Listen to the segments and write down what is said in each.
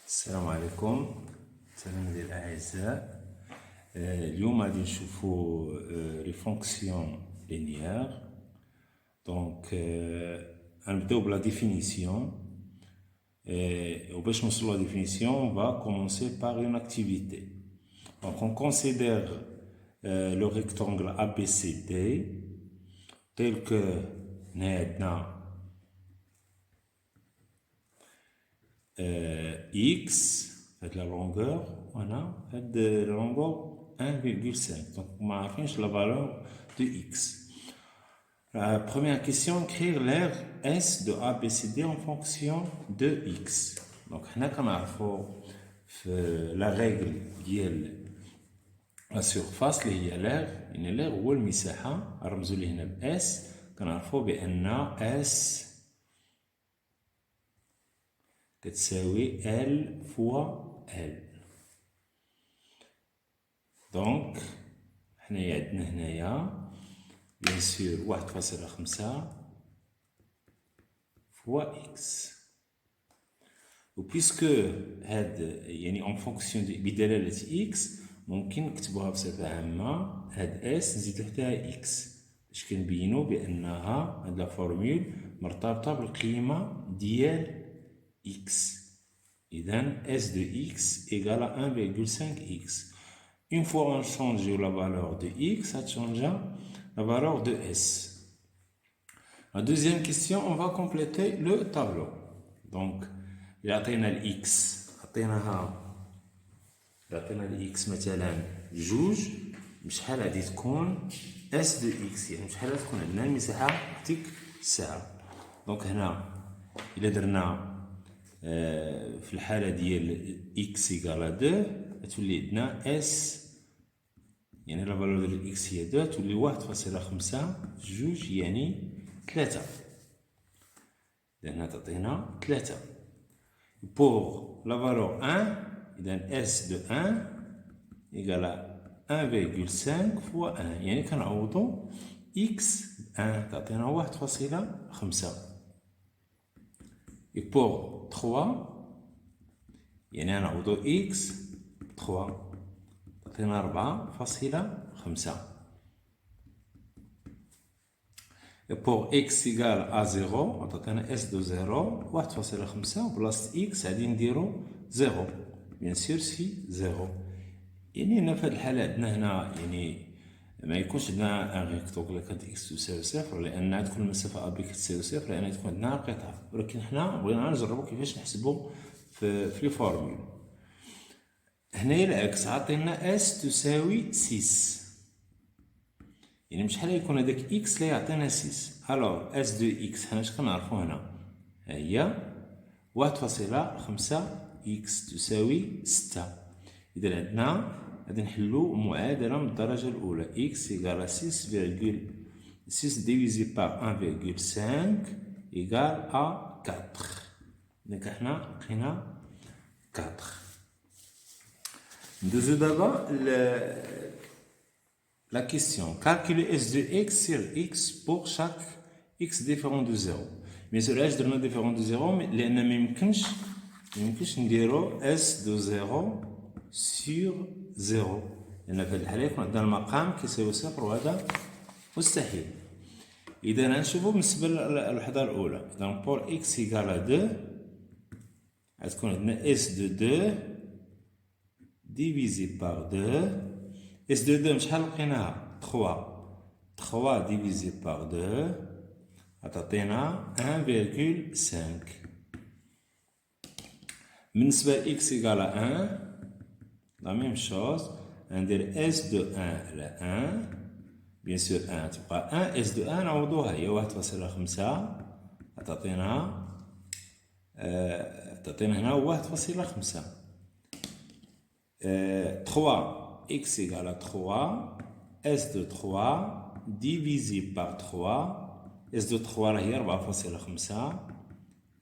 السلام عليكم تلاميذي الأعزاء. اليوم غادي نشوفو لي فونكسيون لينيير. دونك غنبداو بلا ديفينيسيون. وباش نوصلو لا ديفينيسيون on va commencer par une activité. Donc on considère le rectangle ABCD tel que عندنا x هاد لا لونغور وهنا هاد لا لونغور 1,5. donc ما عارفينش لا valeur de x. La première question, écrire l'aire S de ABCD en fonction de x. donc حنا كنعرفو في la règle ديال la surface اللي هي l'aire، يعني l'aire هو المساحة، نرمزو ليه هنا ب S. كنعرفو بأن S كتساوي L فوا L. دونك حنايا عندنا هنايا بيان سور 1.5 فوا إكس. و بيسكو هاد يعني اون فونكسيون بدلالة إكس ممكن نكتبوها بصفة عامة هاد إس نزيدو تحتها إكس باش كنبينو بأنها هاد لا فورمول مرتبطة بالقيمة ديال x. إذن S de x égale à 1,5x. Une fois on change la valeur de x, ça change la valeur de S. La deuxième question, on va compléter le tableau. Donc, il a atteint x. عطينا x مثلا جوج، بشحال غادي تكون S de x، يعني بشحال غتكون عندنا المساحة ديك الساعة. دونك هنا إلا درنا في الحالة ديال x égale à 2 غتولي عندنا s، يعني لا فالور ديال x هي 2، تولي 1.5 جوج يعني 3. لأنها تعطينا 3. pour la valeur 1 إذا s de 1 égale à 1,5 fois 1، يعني كنعوضو x 1 تعطينا 1.5. et pour 3 يعني نعوضو x 3 تعطينا 4.5. et pour x égale à 0 تعطينا s de 0 1.5 بلاصة x غادي نديرو 0 bien sûr سي 0. يعني هنا في هاد الحالة عندنا هنا يعني ما يكونش عندنا ان ريكتونغل كانت اكس تساوي صفر، لان تكون المسافه ابي كتساوي صفر، لان تكون عندنا قطعه. ولكن حنا بغينا نجربو كيفاش نحسبو في لي فورمول. هنايا العكس، عطينا اس تساوي 6، يعني بشحال يكون هذاك اكس اللي يعطينا 6. الوغ اس دو اكس حنا اش كنعرفو هنا، ها هي 1.5 اكس تساوي 6. اذا عندنا غادي نحلو معادلة من الدرجة الأولى. x égale à 6 divisé par 1,5 égale à 4. donc حنا لقينا 4. ندوزو دابا la question. calculer s de x sur x pour chaque x différent de 0. bien sûr علاش درنا différent de 0 لأن ميمكنش نديرو s de 0 sur 0، لأن في هذه الحالة يكون عندنا المقام كيساوي صفر وهذا مستحيل. إذا غنشوفو بالنسبة للوحدة الأولى. إذا بور إكس إيكال ا 2 غتكون عندنا إس دو 2 ديفيزي بار 2. إس دو 2 شحال لقيناها؟ 3 ديفيزي بار 2 غتعطينا 1,5. بالنسبة لإكس إيكال ا 1 la même chose، ندير s de 1 على 1 bien sûr 1 تبقى 1 s de 1 نعوضوها هي 1.5 تعطينا هنا 1.5. 3 x égale à 3 s de 3 divisé par 3 s de 3 راه هي 4.5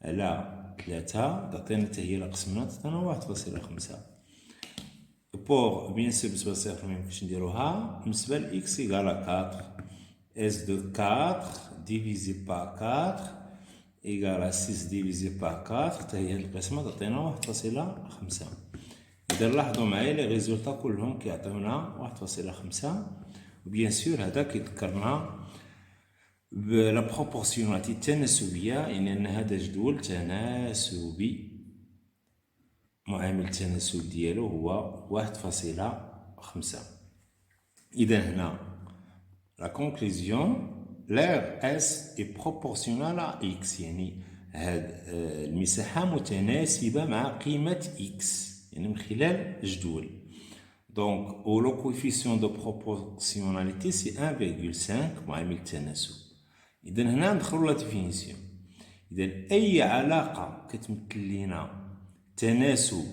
على 3 تعطينا حتى هي قسمنا تعطينا 1.5. pour bien sûr بالنسبة لصفر ميمكنش نديروها. بالنسبة ل x égale à 4 s de 4 divisé par 4 إيكال 6 ديفيزي بار 4 حتى هي القسمة تعطينا 1.5. إذا لاحظوا معايا لي ريزولتا كلهم كيعطيونا 1.5. وبيان سور هذا كيذكرنا بلا بروبورسيوناليتي التناسبية، يعني أن هذا جدول تناسبي معامل التناسب ديالو هو 1.5. إذا هنا لا كونكلوزيون لاغ اس اي بروبورسيونال ا اكس، يعني هاد المساحة متناسبة مع قيمة اكس، يعني من خلال جدول. دونك و لو كوفيسيون دو بروبورسيوناليتي سي 1.5 معامل التناسب. إذا هنا ندخلو لا ديفينيسيون. إذا أي علاقة كتمثل لينا تناسب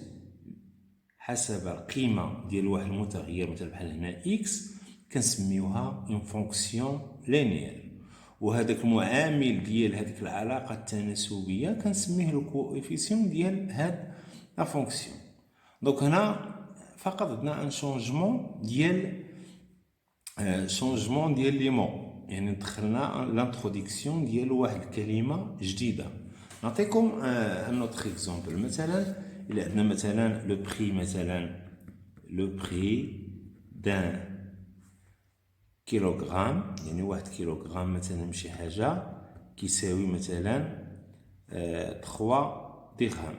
حسب القيمة ديال واحد المتغير، مثلا بحال هنا إكس، كنسميوها اون فونكسيون لينيير. وهذاك المعامل ديال هذيك العلاقة التناسبية كنسميه لو كوفيسيون ديال هاد لا فونكسيون. دونك هنا فقط عندنا ان شونجمون ديال لي مون، يعني دخلنا لانتروديكسيون ديال واحد الكلمة جديدة. نعطيكم ان اوتر اكزومبل. مثلا إلا عندنا مثلا لو بري، مثلا لو بري دان كيلوغرام، يعني 1 كيلوغرام مثلا من شي حاجة كيساوي مثلا 3 درهم.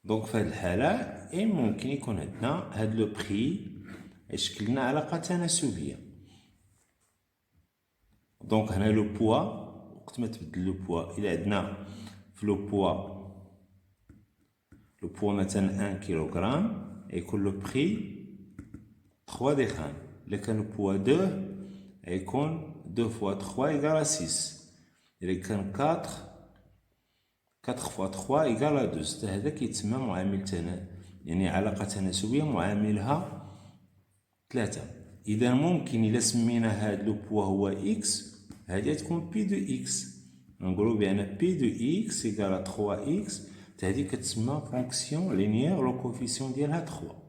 دونك في هذه الحالة ممكن يكون عندنا هاد لو بري يشكل لنا علاقة تناسبية. دونك هنا لو بوا، وقت ما تبدل لو بوا، إلا عندنا في لو بوا مثلا 1 كيلوغرام يكون لو بري 3 درهم. إلا كان لو بوا 2 يكون 2 فوا 3 إيكال 6. إلا كان 4 فوا 3 إيكال 12. هذا كيتسمى معامل يعني علاقة تناسبية معاملها 3. إذا ممكن إلا سمينا هاد لو بوا هو إكس، هادي تكون بي دو إكس. نقولو بأن بي دو إكس إيكال 3 إكس، هادي كتسمى فونكسيون لينيير لو كوفيسيون ديالها 3.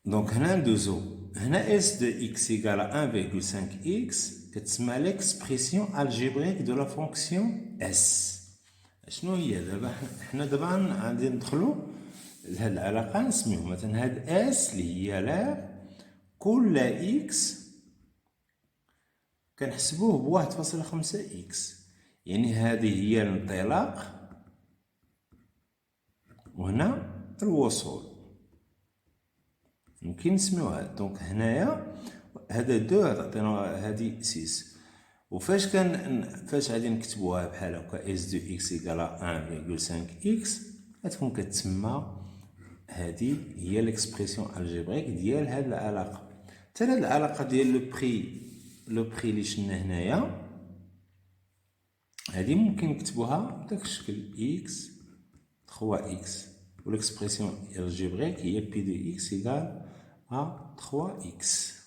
دونك هنا ندوزو هنا اس دو إكس إيكال 1.5 إكس كتسمى ليكسبريسيون الجبريك دو لا فونكسيون اس. شنو هي دابا؟ حنا دابا غادي ندخلو لهاد العلاقة نسميو مثلا هاد اس اللي هي لا كل إكس كنحسبوه ب1.5 إكس، يعني هذه هي الانطلاق وهنا الوصول. ممكن نسميوها دونك هنايا هذا 2 تعطينا هذه 6. وفاش فاش غادي نكتبوها بحال هكا اس دو اكس ايكال 1.5 اكس، غتكون كتسمى هذه هي ليكسبريسيون الجبريك ديال هاد العلاقة. حتى هاد العلاقة ديال لو بري اللي شفنا هنايا، هذه ممكن نكتبوها بداك الشكل اكس 3 اكس، و ليكسبريسيون الجبريك هي بي دو اكس ايكال 3 اكس.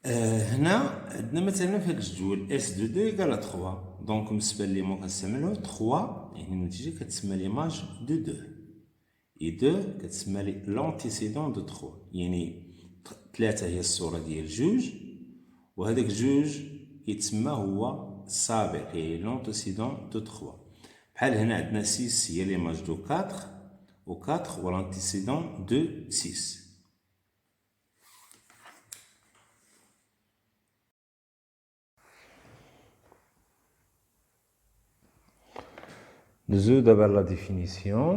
هنا عندنا مثلا في هذا الجدول اس دو 2 ايكال 3. دونك بالنسبه لي مون كنستعملو 3، يعني النتيجه كتسمى ليماج دو 2، اي 2 كتسمى لي لونتيسيدون دو 3، يعني 3 هي الصوره ديال جوج، وهذاك جوج كيتسمى هو السابق، يعني لونتيسيدون دو 3. بحال هنا عندنا 6 هي ليماج دو 4، و 4 هو لونتيسيدون دو 6. Nous d'abord la définition.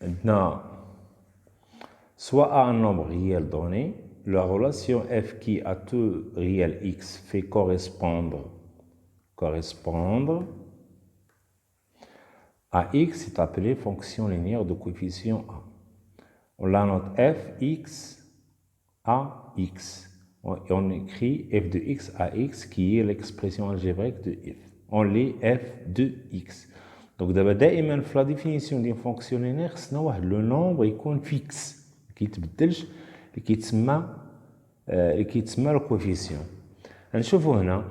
Maintenant, soit à un nombre réel donné, la relation f qui à tout réel x fait correspondre à x est appelée fonction linéaire de coefficient a. On la note f x à x. Et on écrit f de x à x qui est l'expression algébrique de f. On lit f de x. دونك دابا دائما في لا ديفينيسيون ديال فونكسيون لينير خصنا واحد لو نومبر يكون فيكس ما كيتبدلش، اللي كيتسمى لو كوفيسيون. غنشوفوا هنا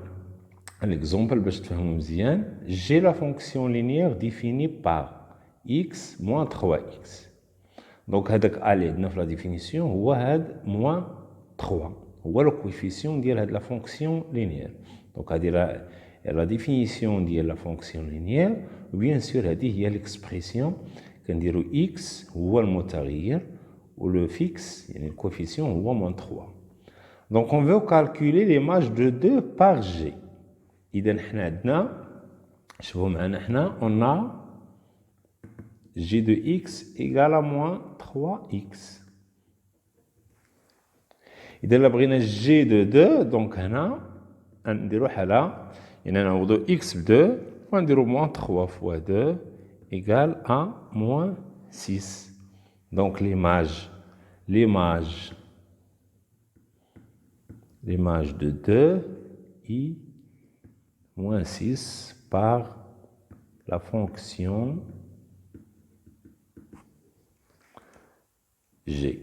الاكزومبل باش تفهموا مزيان. جي لا فونكسيون لينير ديفيني بار x moins 3x. Donc هذاك A اللي عندنا في la définition هو هاد moins 3 هو le coefficient ديال هاد la fonction linéaire. Donc هذه la définition ديال la fonction linéaire و bien sûr هذه هي l'expression كنديرو x هو المتغير و le fixe يعني le coefficient هو moins 3. Donc on veut calculer l'image de 2 par G. إذا حنا عندنا شوفوا معنا حنا on a G de x égale à moins 3x. إذا لا بغينا G de 2 donc هنا نديرو حالة يعني نعوضو x ب 2 ونديرو moins 3 fois 2 égale à moins 6. Donc l'image de 2 i moins 6 par la fonction G.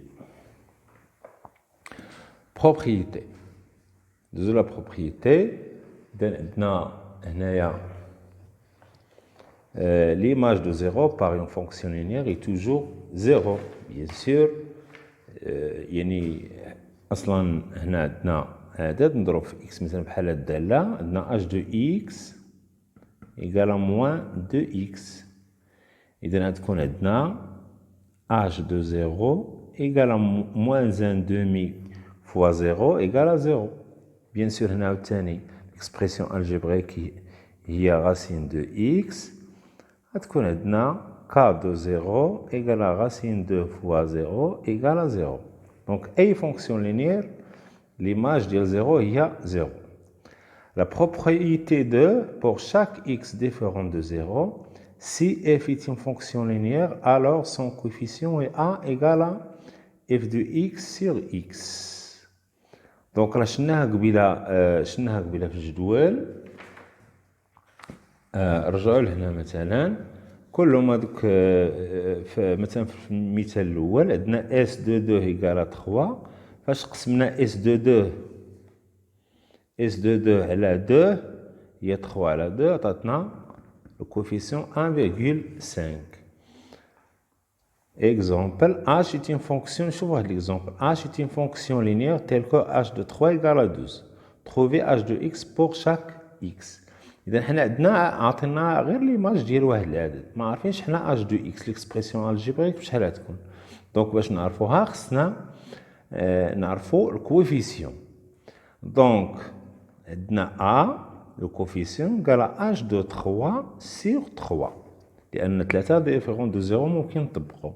Propriété. De la propriété, l'image de 0 par une fonction linéaire est toujours 0. Bien sûr, يعني أصلاً هنا عندنا عدد نضرب في x مثلا بحال هاد الدالة عندنا h de x égale à moins 2x. إذا غتكون عندنا h de 0 égale à moins 1 demi fois 0 égale à 0. Bien sûr هنا عاوتاني l'expression algébrique هي racine de x غتكون عندنا k de 0 égale à racine 2 fois 0 égale à 0. Donc أي fonction linéaire l'image de 0 est 0. La propriété de pour chaque x différent de 0, si f est une fonction linéaire, alors son coefficient est a égal à f de x sur x. Donc là, شناها قبيله في الجدول. رجعوا لهنا مثلا كل ما دوك مثلا في المثال الاول عندنا s de 2 égale à 3 فاش قسمنا s de 2 على 2 هي 3 على 2 عطاتنا le coefficient 1,5. Exemple, h est une fonction, je vois l'exemple, h est une fonction linéaire telle que h de 3 égale à 12. Trouvez h de x pour chaque x. إذا حنا عندنا عطينا غير ليماج ديال واحد العدد ما عارفينش حنا h de x l'expression algébrique بشحال غتكون. دونك باش نعرفوها خصنا نعرفو الكويفيسيون. دونك عندنا a le coefficient قال h de 3 sur 3 لأن 3 ديفيرون دو 0 ممكن نطبقو.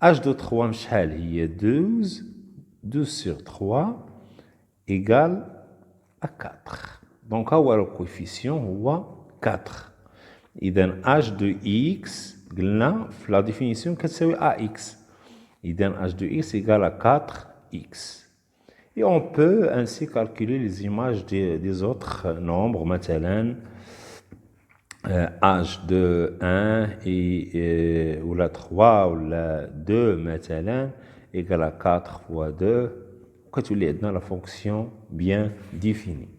h de 3 شحال هي 12 sur 3 égale à 4. Donc هو le coefficient هو 4. إذا h de x قلنا في la définition كتساوي ax. إذا h de x égale à 4x. Et on peut ainsi calculer les images des autres nombres, مثلا h de 1 et ou la 3 ou la 2 مثلا égale à 4 fois 2 كتولي عندنا la fonction bien définie.